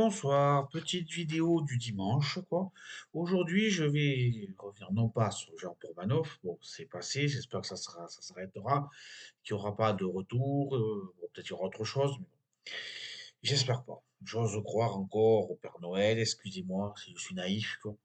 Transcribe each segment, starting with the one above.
Bonsoir, petite vidéo du dimanche, quoi. Aujourd'hui, je vais revenir non pas sur Jean Pourbanov, bon, c'est passé, j'espère que ça s'arrêtera, qu'il n'y aura pas de retour, bon, peut-être qu'il y aura autre chose, mais bon, j'espère pas. J'ose croire encore au Père Noël, excusez-moi si je suis naïf, quoi.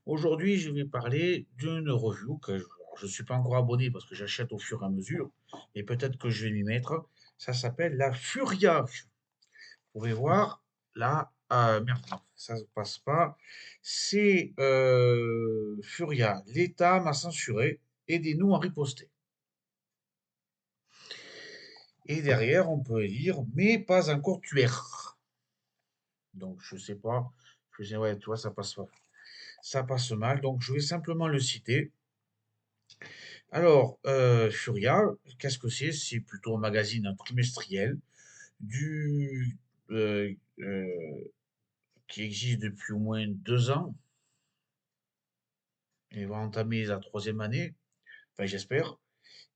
Aujourd'hui, je vais parler d'une review que je ne suis pas encore abonné parce que j'achète au fur et à mesure, et peut-être que je vais m'y mettre. Ça s'appelle la Furia. Vous pouvez voir, là, merde, non, ça ne passe pas. C'est Furia. L'État m'a censuré. Aidez-nous à riposter. Et derrière, on peut lire, mais pas encore tueur. Donc, je sais pas. Je sais, ouais, tu vois, ça passe pas. Ça passe mal. Donc, je vais simplement le citer. Alors, Furia, qu'est-ce que c'est? C'est plutôt un magazine trimestriel du, euh, euh, qui existe depuis au moins 2 ans et va entamer la troisième année, enfin j'espère.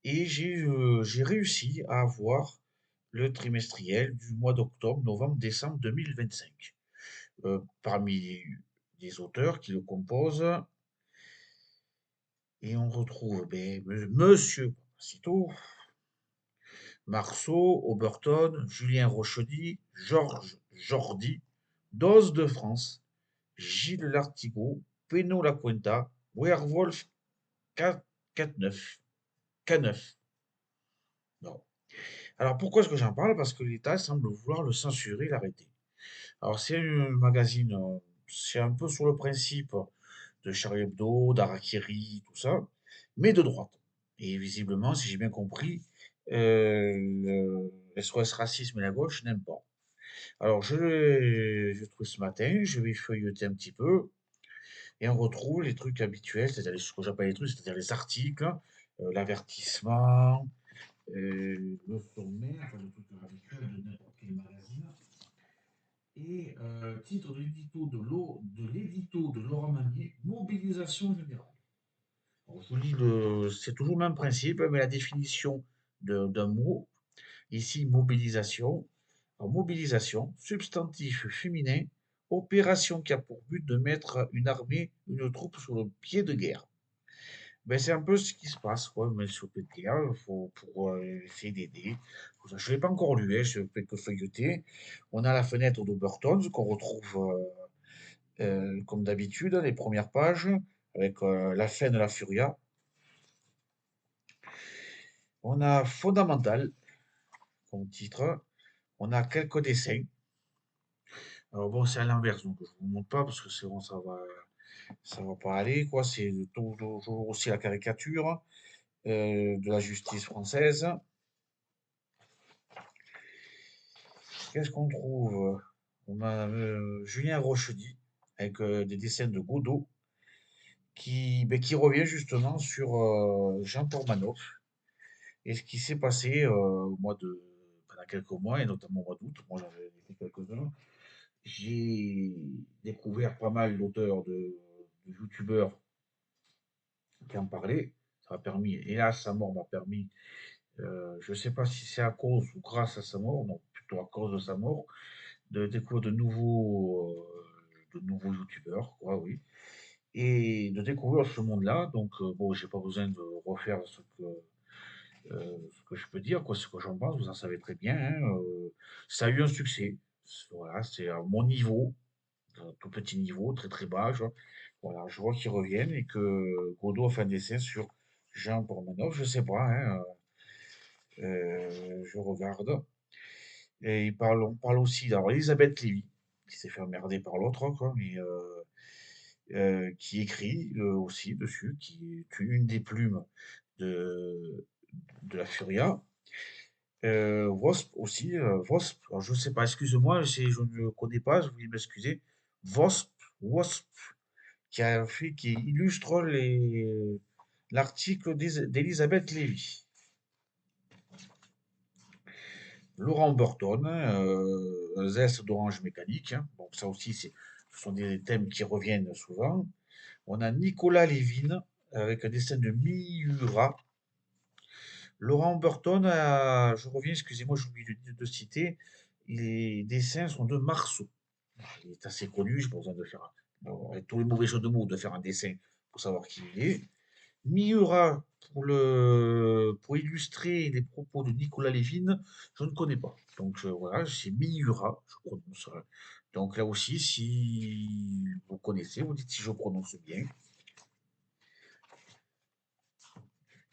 Et j'ai réussi à avoir le trimestriel du mois d'octobre, novembre, décembre 2025. Parmi les auteurs qui le composent, et on retrouve Monsieur Papacito, Marceau, Oberton, Julien Rochedy, Georges Jordi, Dose de France, Gilles Lartigot, Peno Lacuenta, Werewolf 4-9, K9. Non. Alors pourquoi est-ce que j'en parle? Parce que l'État semble vouloir le censurer, l'arrêter. Alors c'est un magazine, c'est un peu sur le principe de Charlie Hebdo, d'Harakiri, tout ça, mais de droite. Et visiblement, si j'ai bien compris, le SOS Racisme et la gauche n'aiment pas. Alors je trouve ce matin, je vais feuilleter un petit peu, et on retrouve les trucs habituels, c'est-à-dire ce que j'appelle les trucs, c'est-à-dire les articles, l'avertissement, le sommaire, enfin, le truc habituel de n'importe quel magazine. Et titre de l'édito de Laurent Magnier, mobilisation générale. Alors, je vous lis c'est toujours le même principe, mais la définition d'un mot. Ici, mobilisation. Alors, mobilisation, substantif féminin, opération qui a pour but de mettre une armée, une troupe sur le pied de guerre. Ben, c'est un peu ce qui se passe, quoi. Mais sur le pied de guerre, pour essayer d'aider. Je ne l'ai pas encore lu, hein, je ne fais que feuilleter. On a la fenêtre d'Obertons qu'on retrouve comme d'habitude, les premières pages, avec la fin de la Furia. On a Fondamental comme titre. On a quelques dessins. Alors bon, c'est à l'inverse, donc je vous montre pas parce que c'est bon, ça va pas aller, quoi. C'est toujours aussi la caricature de la justice française. Qu'est-ce qu'on trouve? On a Julien Rochedy avec des dessins de Godot qui revient justement sur Jean Pormanoff et ce qui s'est passé pendant quelques mois et notamment au mois d'août. Moi, j'en ai fait quelques-uns. J'ai découvert pas mal d'auteurs, de youtubeurs qui en parlaient. Ça a permis, hélas, sa mort m'a permis, je ne sais pas si c'est à cause ou grâce à sa mort, non, plutôt à cause de sa mort, de découvrir de nouveaux youtubeurs, quoi, oui, et de découvrir ce monde-là. Donc, bon, j'ai pas besoin de refaire ce que je peux dire, quoi, ce que j'en pense, vous en savez très bien, hein, ça a eu un succès. Voilà, c'est à mon niveau, un tout petit niveau, très très bas. Voilà, je vois qu'ils reviennent et que Godot a fait un dessin sur Jean Pormanov, je sais pas, hein, je regarde. Et on parle aussi d'Elisabeth Lévy, qui s'est fait emmerder par l'autre, quoi, mais qui écrit aussi dessus, qui est une des plumes de, de la Furia. Wasp aussi, Wasp, alors je ne sais pas, excuse-moi, je ne connais pas, je voulais m'excuser. Wasp, qui illustre l'article d'Elisabeth Lévy. Laurent Burton, Zest d'Orange Mécanique, hein. Donc ça aussi, ce sont des thèmes qui reviennent souvent. On a Nicolas Lévin avec un dessin de Miura. Laurent Burton, je reviens, excusez-moi, j'ai oublié de citer, les dessins sont de Marceau. Il est assez connu, j'ai pas besoin de faire, avec tous les mauvais jeux de mots, de faire un dessin pour savoir qui il est. Miura, pour illustrer les propos de Nicolas Lévin, je ne connais pas. Donc voilà, c'est Miura, je prononce. Donc là aussi, si vous connaissez, vous dites si je prononce bien.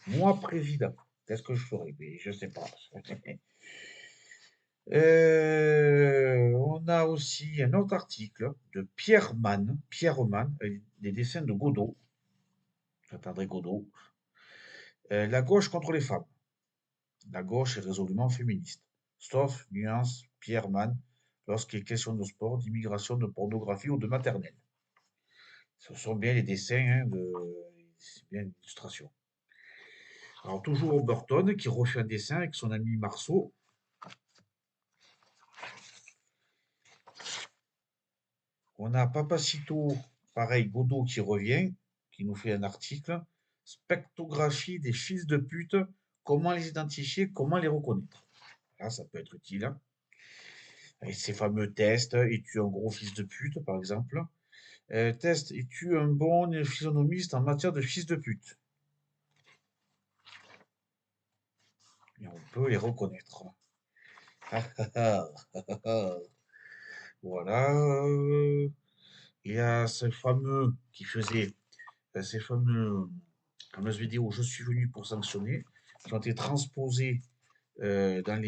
Moi, président, qu'est-ce que je ferais? Mais je sais pas. On a aussi un autre article de Pierre Mann, des dessins de Godot, j'attendrai Godot. La gauche contre les femmes. La gauche est résolument féministe. Sauf, nuance, Pierre Mann, lorsqu'il est question de sport, d'immigration, de pornographie ou de maternelle. Ce sont bien les dessins, hein, c'est bien l'illustration. Alors toujours Burton qui refait un dessin avec son ami Marceau. On a Papacito, pareil, Godot qui revient, qui nous fait un article. Spectrographie des fils de pute, comment les identifier, comment les reconnaître. Là, ça peut être utile, hein. Avec ces fameux tests, es-tu un gros fils de pute, par exemple? Test, es-tu un bon physionomiste en matière de fils de pute? Et on peut les reconnaître. Voilà. Il y a ce fameux qui faisait ces fameuses vidéos Je suis venu pour sanctionner, qui ont été transposées dans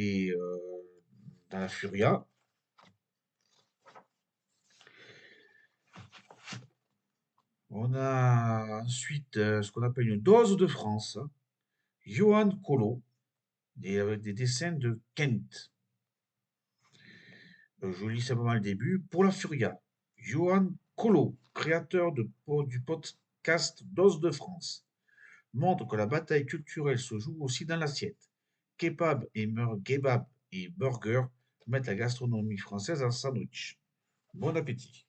la Furia. On a ensuite ce qu'on appelle une dose de France, Johan Colo, avec des dessins de Kent. Je lis simplement le début. Pour la Furia, Johan Colo, créateur du podcast Dose de France, montre que la bataille culturelle se joue aussi dans l'assiette. Kebab et burger mettent la gastronomie française en sandwich. Bon appétit.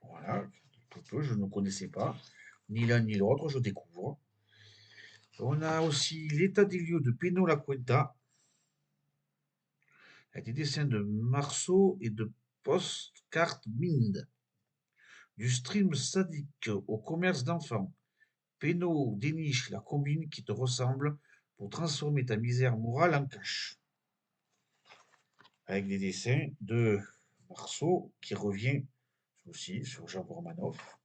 Voilà, je ne connaissais pas. Ni l'un ni l'autre, je découvre. On a aussi l'état des lieux de Peno La Cuenta, avec des dessins de Marceau et de Postcard Mind. Du stream sadique au commerce d'enfants, Peno déniche la combine qui te ressemble pour transformer ta misère morale en cash. Avec des dessins de Marceau qui revient aussi sur Jean Bormanoff.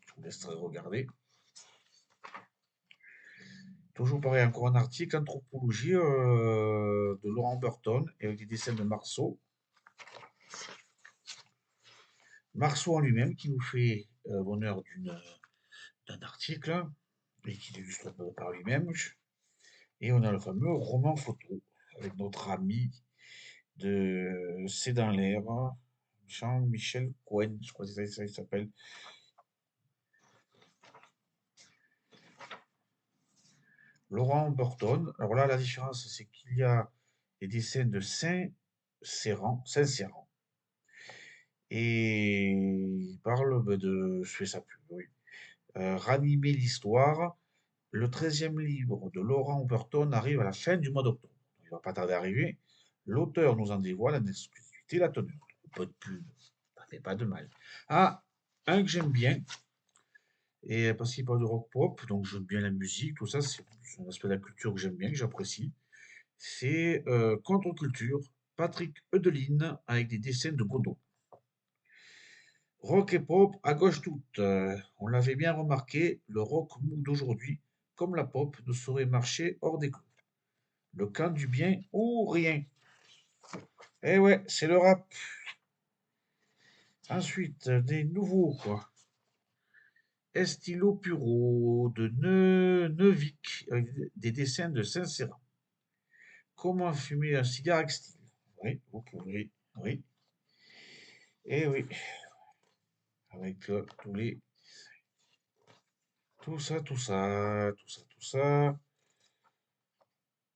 Je vous laisserai regarder. Toujours pareil, encore un article, Anthropologie de Laurent Burton, et avec des dessins de Marceau. Marceau en lui-même qui nous fait l'honneur d'un article et qui l'illustre par lui-même. Et on a le fameux roman photo avec notre ami de C'est dans l'air, Jean-Michel Cohen, je crois que c'est ça il s'appelle. Laurent Burton. Alors là, la différence, c'est qu'il y a des dessins de Saint-Céran, et il parle de, je fais ça plus, oui, ranimer l'histoire. Le 13e livre de Laurent Burton arrive à la fin du mois d'octobre. Il ne va pas tarder à arriver. L'auteur nous en dévoile en exclusivité la tenue. Un peu de pub, ça fait pas de mal. Ah, un que j'aime bien, et parce qu'il parle de rock pop, donc j'aime bien la musique, tout ça, c'est un aspect de la culture que j'aime bien, que j'apprécie. C'est Contre-culture, Patrick Heudeline, avec des dessins de Godot. Rock et pop à gauche toute. On l'avait bien remarqué, le rock mou d'aujourd'hui, comme la pop, ne saurait marcher hors des clous. Le camp du bien ou rien. Eh ouais, c'est le rap. Ensuite, des nouveaux, quoi. Estilo Puro de Neuvik, avec des dessins de Saint-Cyran. Comment fumer un cigare avec style? Oui, vous pouvez, oui. Eh oui, avec tous les... Tout ça.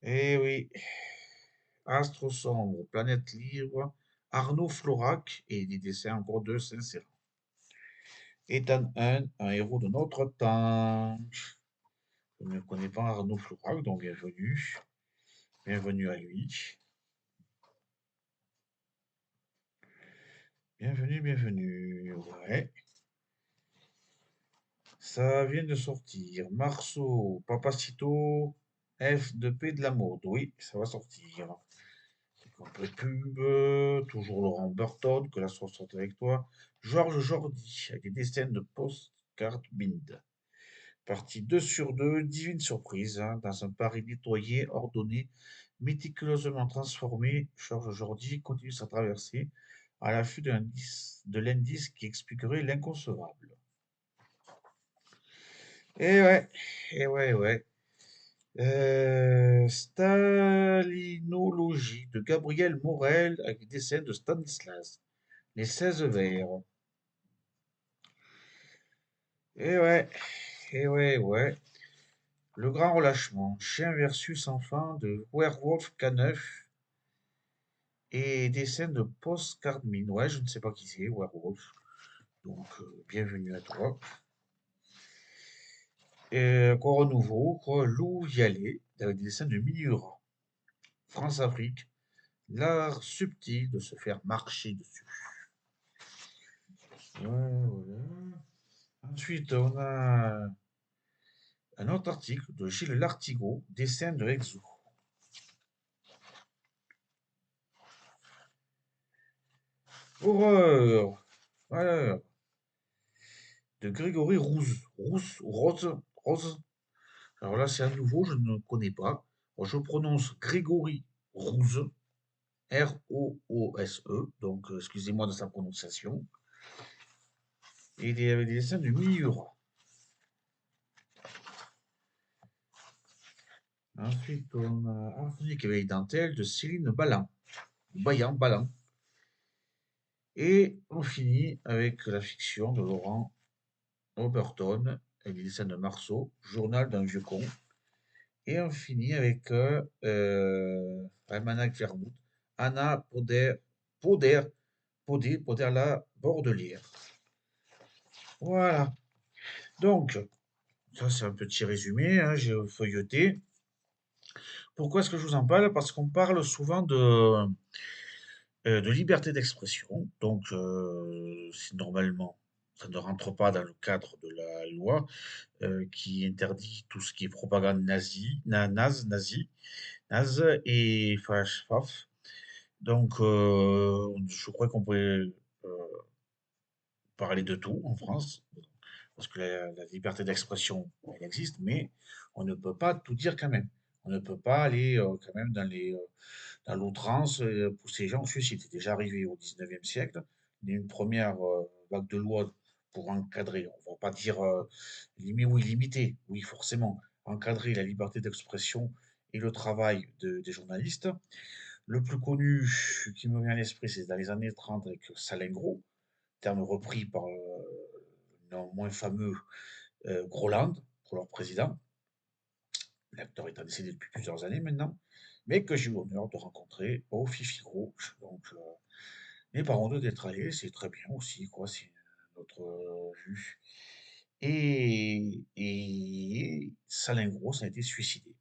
Eh oui, Astre sombre, planète libre, Arnaud Florac et des dessins encore de Saint-Cyran. Ethan Hunt, un héros de notre temps. Je ne connais pas Arnaud Florac, donc bienvenue. Bienvenue à lui. Bienvenue, bienvenue. Ouais, ça vient de sortir. Marceau, Papacito, F de P de la mode. Oui, ça va sortir. Un peu de pub. Toujours Laurent Burton, que la sauce sorte avec toi. Georges Jordi, avec des dessins de postcard bind. Partie 2 sur 2, divine surprise, hein, dans un Paris nettoyé, ordonné, méticuleusement transformé. Georges Jordi continue sa traversée à l'affût de l'indice qui expliquerait l'inconcevable. Eh ouais, eh ouais, ouais. Stalinologie de Gabriel Morel avec des dessins de Stanislas. Les 16 vers. Eh ouais, eh ouais, ouais. Le grand relâchement. Chien versus enfant de Werewolf K9 et des scènes de post-Carmine. Ouais, je ne sais pas qui c'est, Werewolf. Donc, bienvenue à toi. Et encore nouveau, quoi, Lou Vialet, avec des dessins de Miura. France-Afrique, l'art subtil de se faire marcher dessus. Ouais, voilà. Ensuite, on a un autre article de Gilles Lartigot, dessin de Exo. Horreur! Voilà. De Grégory Rose. Alors là, c'est à nouveau, je ne connais pas. Alors, je prononce Grégory Rouse, R-O-O-S-E, donc excusez-moi de sa prononciation. Et il y avait des dessins de Miura. Ensuite, on a Arsenic et dentelle de Céline Ballan. Et on finit avec la fiction de Laurent Oberton, avec des dessins de Marceau, Journal d'un vieux con. Et on finit avec Almanach Vermouth, Anna Poder, Poder la Bordelière. Voilà. Donc, ça c'est un petit résumé, hein, j'ai feuilleté. Pourquoi est-ce que je vous en parle? Parce qu'on parle souvent de liberté d'expression. Donc, normalement, ça ne rentre pas dans le cadre de la loi qui interdit tout ce qui est propagande naze et faf. Donc, je crois qu'on pourrait parler de tout en France, parce que la liberté d'expression, elle existe, mais on ne peut pas tout dire quand même. On ne peut pas aller quand même dans l'outrance, pousser les gens au suicide. C'est déjà arrivé au 19e siècle. Il y a eu une première vague de loi pour encadrer, on ne va pas dire limiter, oui forcément, encadrer la liberté d'expression et le travail des journalistes. Le plus connu qui me vient à l'esprit, c'est dans les années 30 avec Salengro, terme repris par le non moins fameux Groland, pour leur président. L'acteur étant décédé depuis plusieurs années maintenant, mais que j'ai eu l'honneur de rencontrer au Fifi Gros. Donc, mes parents d'être allés, c'est très bien aussi, quoi, c'est notre vue. Et Salingro, ça a été suicidé.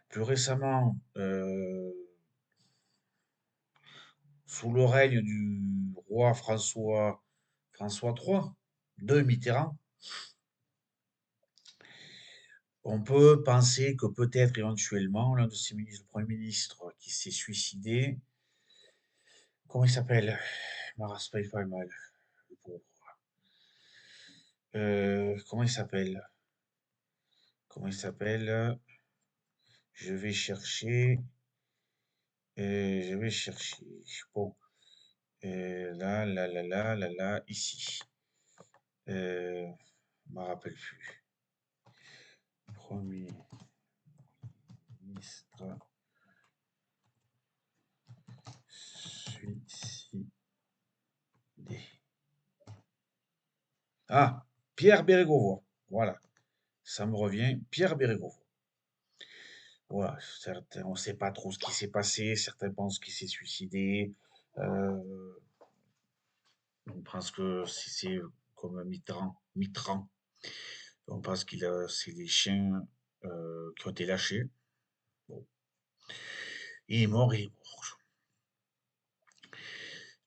Plus récemment, sous le règne du roi François III de Mitterrand, on peut penser que peut-être éventuellement l'un de ses ministres, le Premier ministre qui s'est suicidé, comment il s'appelle? Maras pas mal, le pauvre. Comment il s'appelle? Comment il s'appelle? Je vais chercher. Je vais chercher. Bon, là, ici. Je me rappelle plus. Premier ministre suicidé. Ah, Pierre Bérégovoy. Voilà, ça me revient. Pierre Bérégovoy. Voilà, certains, on ne sait pas trop ce qui s'est passé. Certains pensent qu'il s'est suicidé. Euh, on pense que c'est comme Mitran. On pense qu'il a, c'est des chiens qui ont été lâchés. Bon, il est mort, il est mort.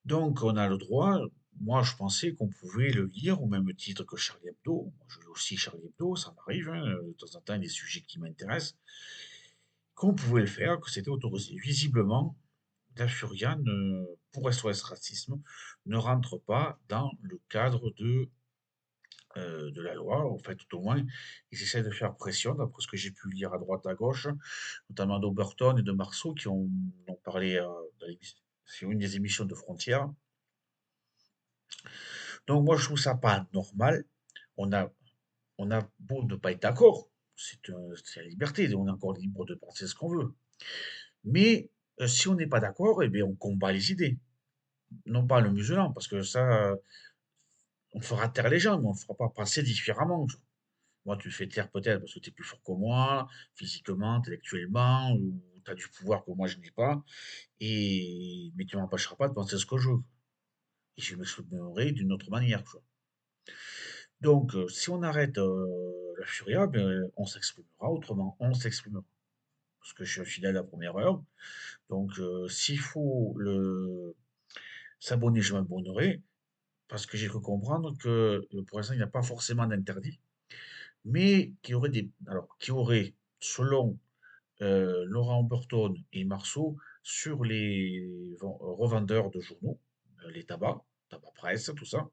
Donc on a le droit, moi je pensais qu'on pouvait le lire au même titre que Charlie Hebdo. Moi, je lis aussi Charlie Hebdo, ça m'arrive, hein, de temps en temps, il y a des sujets qui m'intéressent, qu'on pouvait le faire, que c'était autorisé. Visiblement, la Furia, pour SOS Racisme, ne rentre pas dans le cadre de la loi. En fait, tout au moins, ils essaient de faire pression, d'après ce que j'ai pu lire à droite, à gauche, notamment d'Oberton et de Marceau, qui ont parlé sur une des émissions de Frontières. Donc moi, je trouve ça pas normal. On a, on a beau ne pas être d'accord, c'est la liberté, on est encore libre de penser ce qu'on veut. Mais si on n'est pas d'accord, eh bien, on combat les idées, non pas le musulman, parce que ça, on fera taire les gens, mais on ne fera pas penser différemment. Moi, tu me fais taire peut-être parce que tu es plus fort que moi, physiquement, intellectuellement, ou tu as du pouvoir que moi je n'ai pas, mais tu m'empêcheras pas de penser ce que je veux. Et je m'exprimerai d'une autre manière, tu vois. Donc, si on arrête la Furia, ben, on s'exprimera autrement. On s'exprimera. Parce que je suis fidèle à la première heure. Donc, s'il faut s'abonner, je m'abonnerai. Parce que j'ai cru comprendre que pour l'instant, il n'y a pas forcément d'interdit. Mais qui aurait, selon Laurent Burton et Marceau, sur les revendeurs de journaux, les tabac presse, tout ça.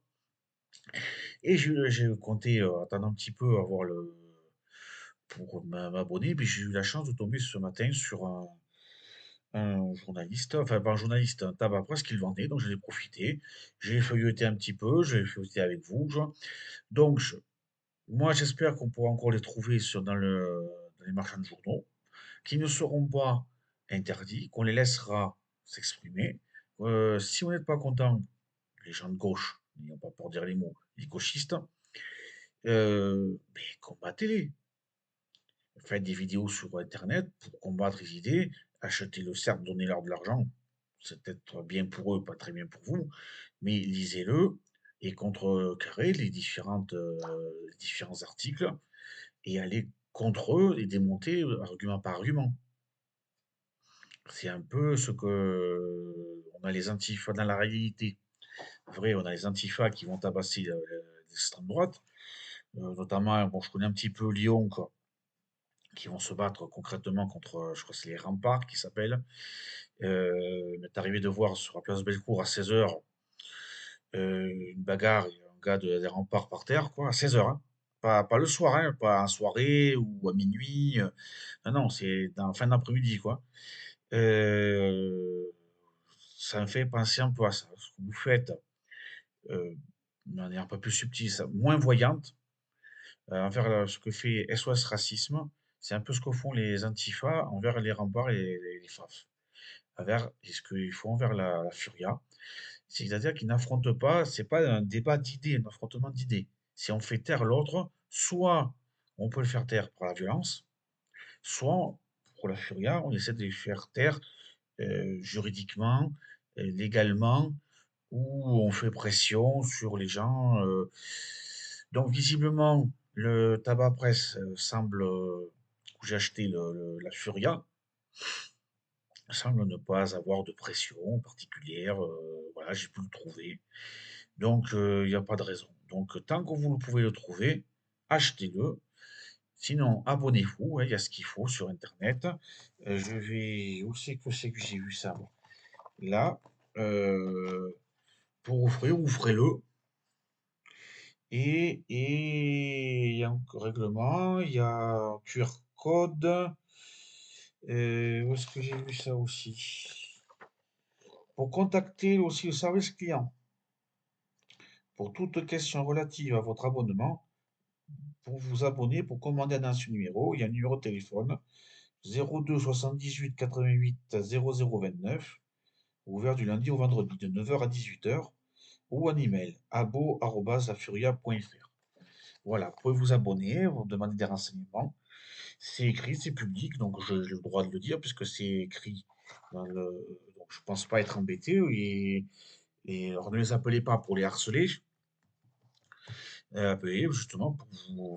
Et j'ai compté attendre un petit peu pour m'abonner, puis j'ai eu la chance de tomber ce matin sur un journaliste, enfin pas un journaliste, un tabac presse qui le vendait, donc j'en ai profité. J'ai feuilleté un petit peu, j'ai feuilleté avec vous. Donc moi j'espère qu'on pourra encore les trouver dans les marchands de journaux, qui ne seront pas interdits, qu'on les laissera s'exprimer. Si vous n'êtes pas content, les gens de gauche, n'ayons pas peur de dire les mots, les gauchistes, mais combattez-les. Faites des vidéos sur Internet pour combattre les idées, achetez-le, certes, donnez-leur de l'argent, c'est peut-être bien pour eux, pas très bien pour vous, mais lisez-le et contrecarrez les différents articles et allez contre eux et démonter argument par argument. C'est un peu ce que on a les antifas dans la réalité. Vrai, on a les antifas qui vont tabasser l'extrême droite, notamment, bon, je connais un petit peu Lyon, quoi, qui vont se battre concrètement contre, je crois que c'est les remparts qui s'appellent. Il m'est arrivé de voir sur la place Bellecour à 16 heures une bagarre, et un gars des remparts par terre, quoi, à 16 heures, hein. Pas le soir, hein, pas en soirée ou à minuit. Non, non, c'est en fin d'après-midi, quoi. Euh, Ça me fait penser un peu à ça. Ce que vous faites, de manière un peu plus subtile, moins voyante, envers ce que fait SOS Racisme, c'est un peu ce que font les Antifa envers les remparts et les FAF. Et ce qu'ils font envers la Furia. C'est-à-dire qu'ils n'affrontent pas, c'est pas un débat d'idées, un affrontement d'idées. Si on fait taire l'autre, soit on peut le faire taire par la violence, soit pour la Furia, on essaie de les faire taire juridiquement, légalement, où on fait pression sur les gens. Donc visiblement, le tabac presse semble, où j'ai acheté la Furia, semble ne pas avoir de pression particulière. Voilà, j'ai pu le trouver. Donc il n'y a pas de raison. Donc tant que vous pouvez le trouver, achetez-le. Sinon, abonnez-vous, hein, il y a ce qu'il faut sur Internet. Où c'est que j'ai vu ça? Là, euh, pour offrir, ouvrez-le. Il y a un règlement, il y a un QR code. Où est-ce que j'ai vu ça aussi? Pour contacter aussi le service client, pour toute question relative à votre abonnement, pour vous abonner, pour commander dans ce numéro, il y a un numéro de téléphone 02 78 88 00 29, ouvert du lundi au vendredi de 9 heures à 18 heures, ou un email abo@afuria.fr. Voilà, vous pouvez vous abonner, vous demander des renseignements. C'est écrit, c'est public, donc j'ai le droit de le dire puisque c'est écrit donc je pense pas être embêté et alors ne les appelez pas pour les harceler, appelez justement pour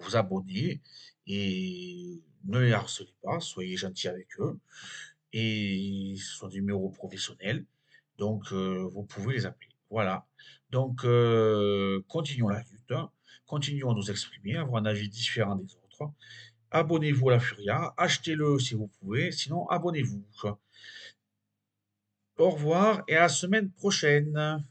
vous abonner et ne les harcelez pas, soyez gentil avec eux et ce sont des numéros professionnels. Donc, vous pouvez les appeler. Voilà. Donc, continuons la lutte, hein. Continuons à nous exprimer, à avoir un avis différent des autres. Abonnez-vous à la Furia, achetez-le si vous pouvez, sinon abonnez-vous. Au revoir et à la semaine prochaine.